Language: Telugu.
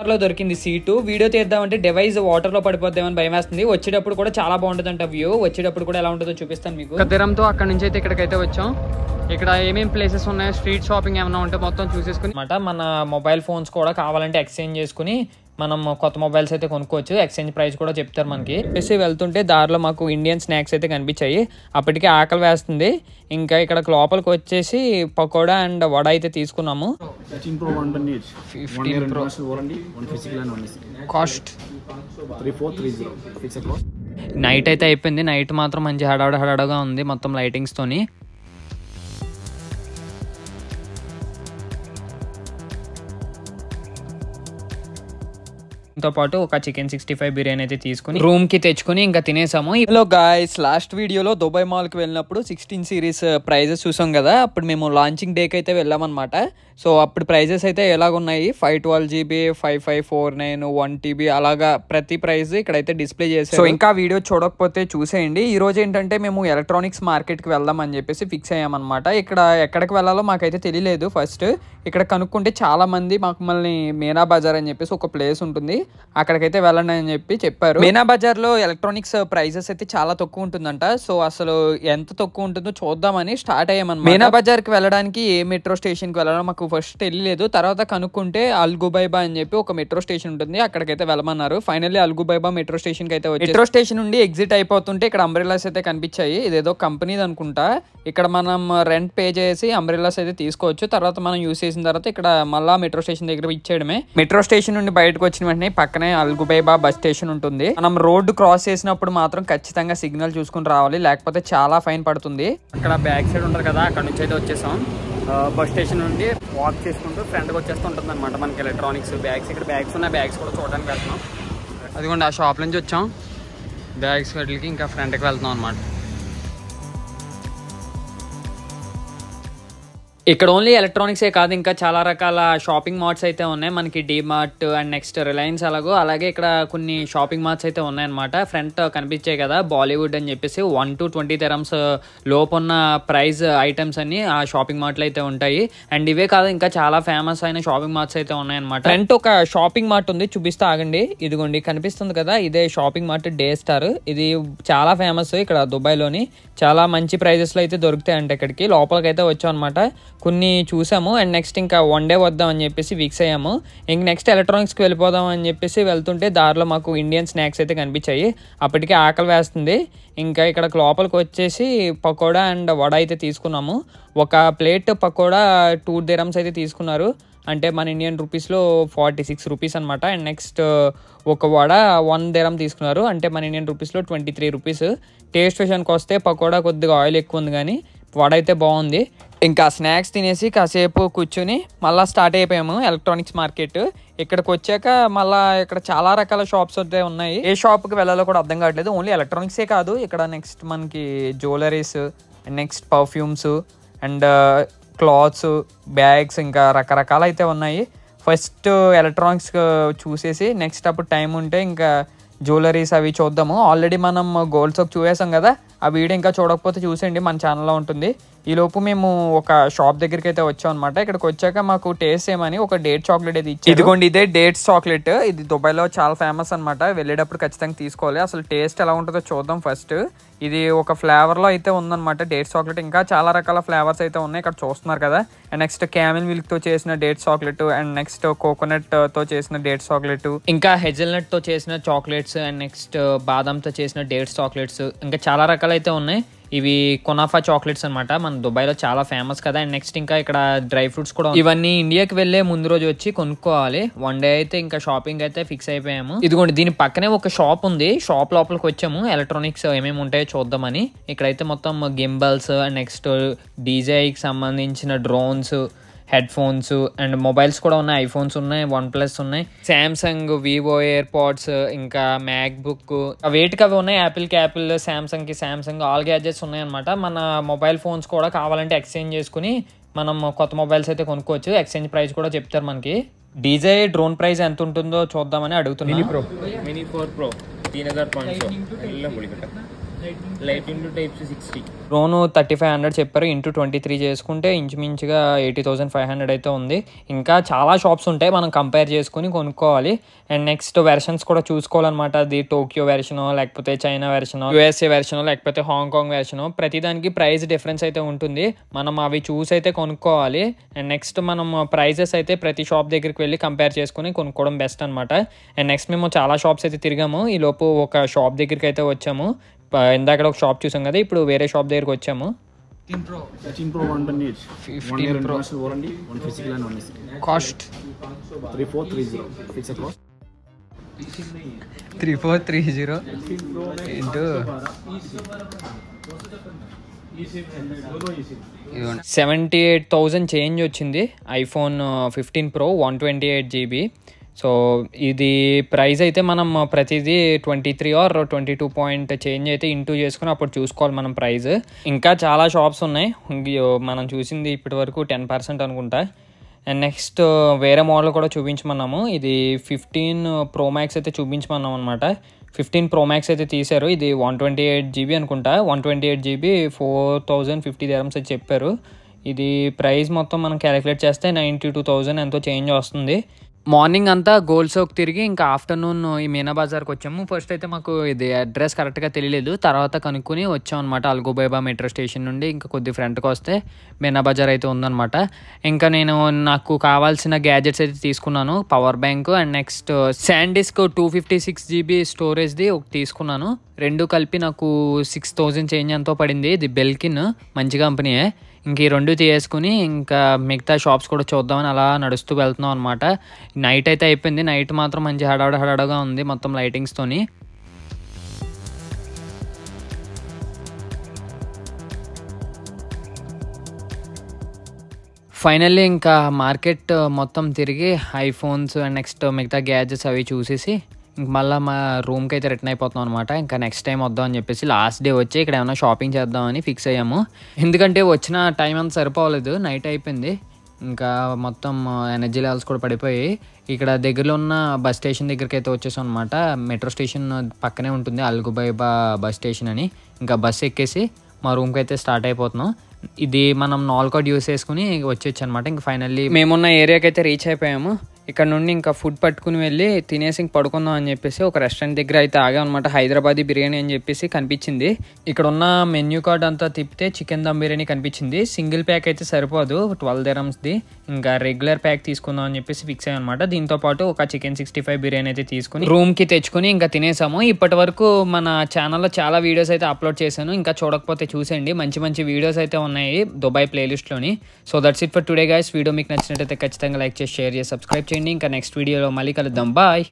లో దొరికింది సీటు. వీడియో తీద్దామంటే డివైస్ వాటర్ లో పడిపోద్దామని భయం వేస్తుంది. వచ్చేటప్పుడు కూడా చాలా బాగుంటుందంట వ్యూ. వచ్చేటప్పుడు కూడా ఎలా ఉంటుందో చూపిస్తాను మీకు. కదిరంతో అక్కడ నుంచి అయితే ఇక్కడికైతే వచ్చాం. ఇక్కడ ఏమేమి ప్లేసెస్ ఉన్నాయో, స్ట్రీట్ షాపింగ్ ఏమైనా ఉంటే మొత్తం చూసేసుకుని మన మొబైల్ ఫోన్స్ కూడా కావాలంటే ఎక్స్చేంజ్ చేసుకుని మనం కొత్త మొబైల్స్ అయితే కొనుక్కోవచ్చు. ఎక్స్చేంజ్ ప్రైస్ కూడా చెప్తారు మనకి. చెప్పేసి వెళ్తుంటే దారిలో మాకు ఇండియన్ స్నాక్స్ అయితే కనిపించాయి. అప్పటికే ఆకలి వేస్తుంది. ఇంకా ఇక్కడ లోపలికి వచ్చేసి పకోడా అండ్ వడ అయితే తీసుకున్నాము. కాస్ట్ నైట్ అయితే అయిపోయింది. నైట్ మాత్రం మంచి హడాడగా ఉంది మొత్తం లైటింగ్స్ తోని. తో పాటు ఒక చికెన్ 65 బిర్యానీ అయితే తీసుకుని రూమ్ కి తెచ్చుకుని ఇంకా తినేసాము. హలో గాయ్స్, లాస్ట్ వీడియోలో దుబాయ్ మాల్ కి వెళ్ళినప్పుడు 16 సిరీస్ ప్రైజెస్ చూసాం కదా. అప్పుడు మేము లాంచింగ్ డే కి అయితే వెళ్ళామన్నమాట. సో అప్పుడు ప్రైజెస్ అయితే ఎలాగున్నాయి, 512 GB, 5549, 1 TB అలాగా ప్రతి ప్రైజ్ ఇక్కడైతే డిస్ప్లే చేశారు. సో ఇంకా వీడియో చూడకపోతే చూసేయండి. ఈ రోజు ఏంటంటే మేము ఎలక్ట్రానిక్స్ మార్కెట్ కి వెళ్దాం అని చెప్పేసి ఫిక్స్ అయ్యామన్నమాట. ఇక్కడ ఎక్కడికి వెళ్ళాలో మాకైతే తెలియలేదు. ఫస్ట్ ఇక్కడ కనుక్కుంటే చాలా మంది మమ్మల్ని మీనా బజార్ అని చెప్పేసి ఒక ప్లేస్ ఉంటుంది, అక్కడికైతే వెళ్ళండి అని చెప్పారు. మీనా బజార్ లో ఎలక్ట్రానిక్స్ ప్రైజెస్ అయితే చాలా తక్కువ ఉంటుందంట. సో అసలు ఎంత తక్కువ ఉంటుందో చూద్దామని స్టార్ట్ అయ్యామన్నమాట. మీనా బజార్ కి వెళ్ళడానికి ఏ మెట్రో స్టేషన్ కి వెళ్ళాలో మాకు ఫస్ట్ తెలియలేదు. తర్వాత కనుక్కుంటే అల్గుబైబా అని చెప్పి ఒక మెట్రో స్టేషన్ ఉంటుంది, అక్కడికైతే వెళ్ళమన్నారు. ఫైనల్లీ అల్గుబైబా మెట్రో స్టేషన్ కి అయితే వచ్చి మెట్రో స్టేషన్ నుండి ఎగ్జిట్ అయిపోతుంటే ఇక్కడ అంబ్రెల్లాస్ అయితే కనిపించాయి. ఇదేదో కంపెనీది అనుకుంటా. ఇక్కడ మనం రెంట్ పే చేసి అంబ్రెల్లాస్ అయితే తీసుకోవచ్చు. తర్వాత మనం యూస్ చేసిన తర్వాత ఇక్కడ మళ్ళా మెట్రో స్టేషన్ దగ్గర ఇచ్చేయడమే. మెట్రో స్టేషన్ నుండి బయటకు వచ్చిన వెంటనే పక్కనే అల్గుబైబా బస్ స్టేషన్ ఉంటుంది. మనం రోడ్డు క్రాస్ చేసినప్పుడు మాత్రం ఖచ్చితంగా సిగ్నల్ చూసుకుని రావాలి, లేకపోతే చాలా ఫైన్ పడుతుంది. అక్కడ బ్యాక్ సైడ్ ఉంటారు కదా, అక్కడ నుంచి అయితే వచ్చేసాం. బస్ స్టేషన్ నుండి వాక్ చేసుకుంటూ ఫ్రంట్కి వచ్చేస్తూ ఉంటుంది అనమాట మనకి ఎలక్ట్రానిక్స్ బ్యాగ్స్. ఇక్కడ బ్యాగ్స్ ఉన్నాయి, బ్యాగ్స్ కూడా చూడడానికి వెళ్తున్నాం. అదిగోండి ఆ షాప్ నుంచి వచ్చాం. బ్యాగ్స్ వాటికి ఇంకా ఫ్రంట్కి వెళ్తున్నాం అనమాట. ఇక్కడ ఓన్లీ ఎలక్ట్రానిక్సే కాదు, ఇంకా చాలా రకాల షాపింగ్ మార్ట్స్ అయితే ఉన్నాయి మనకి. డీమార్ట్ అండ్ నెక్స్ట్ రిలయన్స్ అలాగే ఇక్కడ కొన్ని షాపింగ్ మార్ట్స్ అయితే ఉన్నాయన్నమాట. ఫ్రంట్ కనిపించాయి కదా బాలీవుడ్ అని చెప్పేసి 1 to 20 dirhams లోపు ఉన్న ప్రైజ్ ఐటమ్స్ అన్ని ఆ షాపింగ్ మార్ట్లు అయితే ఉంటాయి. అండ్ ఇవే కాదు, ఇంకా చాలా ఫేమస్ అయిన షాపింగ్ మార్ట్స్ అయితే ఉన్నాయన్నమాట. ఫ్రంట్ ఒక షాపింగ్ మార్ట్ ఉంది, చూపిస్తా ఆగండి. ఇదిగోండి కనిపిస్తుంది కదా, ఇదే షాపింగ్ మార్ట్ డే స్టార్. ఇది చాలా ఫేమస్ ఇక్కడ దుబాయ్ లోని. చాలా మంచి ప్రైజెస్ లో అయితే దొరుకుతాయి అంటే ఇక్కడికి. లోపలికి అయితే వచ్చాం అనమాట, కొన్ని చూసాము. అండ్ నెక్స్ట్ ఇంకా 1 day వద్దాం అని చెప్పేసి ఫిక్స్ అయ్యాము. ఇంక నెక్స్ట్ ఎలక్ట్రానిక్స్కి వెళ్ళిపోదాం అని చెప్పేసి వెళ్తుంటే దారిలో మాకు ఇండియన్ స్నాక్స్ అయితే కనిపించాయి. అప్పటికే ఆకలి వేస్తుంది. ఇంకా ఇక్కడ లోపలికి వచ్చేసి పకోడా అండ్ వడ అయితే తీసుకున్నాము. ఒక ప్లేట్ పకోడా 2 dirhams అయితే తీసుకున్నారు, అంటే మన ఇండియన్ రూపీస్లో 46 రూపీస్ అనమాట. అండ్ నెక్స్ట్ ఒక వడ 1 dirham తీసుకున్నారు, అంటే మన ఇండియన్ రూపీస్లో 23 రూపీస్. టేస్ట్ విషయానికి వస్తే పకోడా కొద్దిగా ఆయిల్ ఎక్కువ ఉంది, కానీ వడ అయితే బాగుంది. ఇంకా స్నాక్స్ తినేసి కాసేపు కూర్చుని మళ్ళీ స్టార్ట్ అయిపోయాము ఎలక్ట్రానిక్స్ మార్కెట్. ఇక్కడికి వచ్చాక మళ్ళీ ఇక్కడ చాలా రకాల షాప్స్ అయితే ఉన్నాయి. ఏ షాప్కి వెళ్ళాలో కూడా అర్థం కావట్లేదు. ఓన్లీ ఎలక్ట్రానిక్సే కాదు, ఇక్కడ నెక్స్ట్ మనకి jewelleries, next perfumes and clothes, bags, ఇంకా రకరకాలు అయితే ఉన్నాయి. ఫస్ట్ ఎలక్ట్రానిక్స్ చూసేసి నెక్స్ట్ అప్పుడు టైం ఉంటే ఇంకా జ్యువెలరీస్ అవి చూద్దాము. ఆల్రెడీ మనం గోల్డ్ సోక్ చూసాం కదా, ఆ వీడియో ఇంకా చూడకపోతే చూసేయండి, మన ఛానల్లో ఉంటుంది. ఈలోపు మేము ఒక షాప్ దగ్గరికి అయితే వచ్చాం అనమాట. ఇక్కడికి వచ్చాక మాకు టేస్ట్ ఏమని ఒక డేట్ చాక్లెట్ అయితే ఇచ్చారు. ఇదిగోండి ఇదే డేట్స్ చాక్లెట్. ఇది దుబాయ్లో చాలా ఫేమస్ అనమాట. వెళ్ళేటప్పుడు ఖచ్చితంగా తీసుకోవాలి. అసలు టేస్ట్ ఎలా ఉంటుందో చూద్దాం ఫస్ట్. ఇది ఒక ఫ్లేవర్లో అయితే ఉందన్నమాట డేట్ చాక్లెట్. ఇంకా చాలా రకాల ఫ్లేవర్స్ అయితే ఉన్నాయి, ఇక్కడ చూస్తున్నారు కదా. అండ్ నెక్స్ట్ క్యామెల్ మిల్క్తో చేసిన డేట్ చాక్లెట్, అండ్ నెక్స్ట్ కోకోనట్తో చేసిన డేట్ చాక్లెట్, ఇంకా హెజల్నట్తో చేసిన చాక్లెట్స్, అండ్ నెక్స్ట్ బాదంతో చేసిన డేట్ చాక్లెట్స్, ఇంకా చాలా రకాలు అయితే ఉన్నాయి. ఇవి కొనాఫా చాక్లెట్స్ అనమాట, మన దుబాయ్లో చాలా ఫేమస్ కదా. అండ్ నెక్స్ట్ ఇంకా ఇక్కడ డ్రై ఫ్రూట్స్ కూడా. ఇవన్నీ ఇండియాకి వెళ్ళే ముందు రోజు వచ్చి కొనుక్కోవాలి. 1 day అయితే ఇంకా షాపింగ్ అయితే ఫిక్స్ అయిపోయాము. ఇదిగోండి దీని పక్కనే ఒక షాప్ ఉంది. షాప్ లోపలికి వచ్చాము ఎలక్ట్రానిక్స్ ఏమేమి ఉంటాయో చూద్దామని. ఇక్కడైతే మొత్తం గింబల్స్, అండ్ నెక్స్ట్ డీజేకి సంబంధించిన drones, head phones and mobiles కూడా ఉన్నాయి. ఐఫోన్స్ ఉన్నాయి, OnePlus ఉన్నాయి, శాంసంగ్, వివో ఎయిర్ పాడ్స్, ఇంకా మ్యాక్ బుక్, వేటికి అవి ఉన్నాయి. యాపిల్కి యాపిల్, శాంసంగ్కి శాంసంగ్, ఆల్ గ్యాడ్జెట్స్ ఉన్నాయి అనమాట. మన మొబైల్ ఫోన్స్ కూడా కావాలంటే ఎక్స్చేంజ్ చేసుకుని మనం కొత్త మొబైల్స్ అయితే కొనుక్కోవచ్చు. ఎక్స్చేంజ్ ప్రైస్ కూడా చెప్తారు మనకి. డీజే డ్రోన్ ప్రైస్ ఎంత ఉంటుందో చూద్దామని అడుగుతున్నాను. Mini 4 Pro 3500 Lightning to Type-C 60. Drone 3500 చెప్పారు, ఇంటూ 23 చేసుకుంటే ఇంచుమించుగా 80,500 అయితే ఉంది. ఇంకా చాలా షాప్స్ ఉంటాయి, మనం కంపేర్ చేసుకుని కొనుక్కోవాలి. అండ్ నెక్స్ట్ వెర్షన్స్ కూడా చూసుకోవాలన్నమాట. అది టోక్యో వెర్షను, లేకపోతే చైనా వెర్షను, యూఎస్ఏ వెర్షను, లేకపోతే హాంకాంగ్ వెర్షను. ప్రతిదానికి ప్రైస్ డిఫరెన్స్ అయితే ఉంటుంది, మనం అవి చూసి అయితే కొనుక్కోవాలి. అండ్ నెక్స్ట్ మనం ప్రైజెస్ అయితే ప్రతి షాప్ దగ్గరికి వెళ్ళి కంపేర్ చేసుకుని కొనుక్కోవడం బెస్ట్ అనమాట. అండ్ నెక్స్ట్ మేము చాలా షాప్స్ అయితే తిరిగాము, ఈ లోపు ఒక షాప్ దగ్గరికి అయితే వచ్చాము. ఇందాక ఒక షాప్ చూసాం కదా, ఇప్పుడు వేరే షాప్ దగ్గరికి వచ్చాము. 15 Pro 128. 15 Pro international warranty, one physical and one digital. Cost 3430. Fix across. 3430 into 78,000 change వచ్చింది. IPhone 15 Pro 128 GB. సో ఇది ప్రైస్ అయితే మనం ప్రతిదీ 23 ఆర్ 22 పాయింట్ చేంజ్ అయితే ఇంటూ చేసుకుని అప్పుడు చూసుకోవాలి మనం ప్రైస్. ఇంకా చాలా షాప్స్ ఉన్నాయి, మనం చూసింది ఇప్పటి వరకు 10% అనుకుంటా. అండ్ నెక్స్ట్ వేరే మోడల్ కూడా చూపించమన్నాము. ఇది 15 Pro Max అయితే చూపించమన్నాం అనమాట. 15 Pro Max అయితే తీశారు, ఇది 128 GB అనుకుంటా. 128 GB 4050 dirhams అయితే చెప్పారు. ఇది ప్రైస్ మొత్తం మనం క్యాలిక్యులేట్ చేస్తే 92,000 ఎంతో చేంజ్ వస్తుంది. మార్నింగ్ అంతా గోల్డ్ సోక్ తిరిగి ఇంకా ఆఫ్టర్నూన్ ఈ మీనా బజార్కి వచ్చాము. ఫస్ట్ అయితే మాకు ఇది అడ్రస్ కరెక్ట్గా తెలియలేదు, తర్వాత కనుక్కొని వచ్చాం అనమాట. అల్గోబైబా మెట్రో స్టేషన్ నుండి ఇంకా కొద్ది ఫ్రంట్కి వస్తే మీనా బజార్ అయితే ఉందన్నమాట. ఇంకా నేను నాకు కావాల్సిన గ్యాజెట్స్ అయితే తీసుకున్నాను, power bank and next SanDisk 256 GB స్టోరేజ్ది ఒకటి తీసుకున్నాను. రెండు కలిపి నాకు 6,000 చేంజ్ ఎంతో పడింది. ఇది బెల్కిన్, మంచి కంపెనీయే. ఇంక ఈ రెండు తీసుకుని ఇంకా మిగతా షాప్స్ కూడా చూద్దామని అలా నడుస్తూ వెళ్తున్నాం అనమాట. నైట్ అయితే అయిపోయింది, నైట్ మాత్రం మంచి హడావుడిగా ఉంది మొత్తం లైటింగ్స్తోని. ఫైనల్లీ ఇంకా మార్కెట్ మొత్తం తిరిగి ఐఫోన్స్ అండ్ నెక్స్ట్ మిగతా గ్యాజెట్స్ అవి చూసేసి ఇంక మళ్ళీ మా రూమ్కి అయితే రిటర్న్ అయిపోతాం అనమాట. ఇంకా నెక్స్ట్ టైం వద్దాం అని చెప్పేసి లాస్ట్ డే వచ్చి ఇక్కడ ఏమైనా షాపింగ్ చేద్దామని ఫిక్స్ అయ్యాము. ఎందుకంటే వచ్చిన టైం అంతా సరిపోలేదు, నైట్ అయిపోయింది. ఇంకా మొత్తం ఎనర్జీ లెవెల్స్ కూడా పడిపోయి ఇక్కడ దగ్గరలో ఉన్న బస్ స్టేషన్ దగ్గరికి అయితే వచ్చేసాం అనమాట. మెట్రో స్టేషన్ పక్కనే ఉంటుంది అల్గుబైబా బస్ స్టేషన్ అని. ఇంకా బస్ ఎక్కేసి మా రూమ్కి అయితే స్టార్ట్ అయిపోతున్నాం. ఇది మనం నాల్ కార్డ్ యూస్ చేసుకుని వచ్చేచ్చు అనమాట. ఇంకా ఫైనల్లీ మేమున్న ఏరియాకి అయితే రీచ్ అయిపోయాము. ఇక్కడ నుండి ఇంకా ఫుడ్ పట్టుకుని వెళ్ళి తినేసి ఇంక పడుకుందాం అని చెప్పేసి ఒక రెస్టారెంట్ దగ్గర అయితే ఆగామన్నమాట. హైదరాబాదీ బిర్యానీ అని చెప్పేసి కనిపించింది. ఇక్కడ ఉన్న మెన్యూ కార్డ్ అంతా తిప్పితే చికెన్ దమ్ బిర్యానీ కనిపించింది. సింగిల్ ప్యాక్ అయితే సరిపోదు, 12 dirhamsది. ఇంకా రెగ్యులర్ ప్యాక్ తీసుకుందాం అని చెప్పేసి ఫిక్స్ అయ్యాం అనమాట. దీంతో పాటు ఒక చికెన్ 65 బిర్యానీ అయితే తీసుకుని రూమ్కి తెచ్చుకుని ఇంకా తినేసాము. ఇప్పటి వరకు మన ఛానల్లో చాలా వీడియోస్ అయితే అప్లోడ్ చేశాను, ఇంకా చూడకపోతే చూసేయండి. మంచి మంచి వీడియోస్ అయితే ఉన్నాయి దుబాయ్ ప్లేలిస్ట్లోని. So that's it for today guys. Video మీకు నచ్చినట్టయితే ఖచ్చితంగా లైక్ చేసి షేర్ చేసి సబ్స్క్రైబ్ చేయండి. ఇంకా నెక్స్ట్ వీడియోలో మళ్ళీ కలుద్దాం. బాయ్.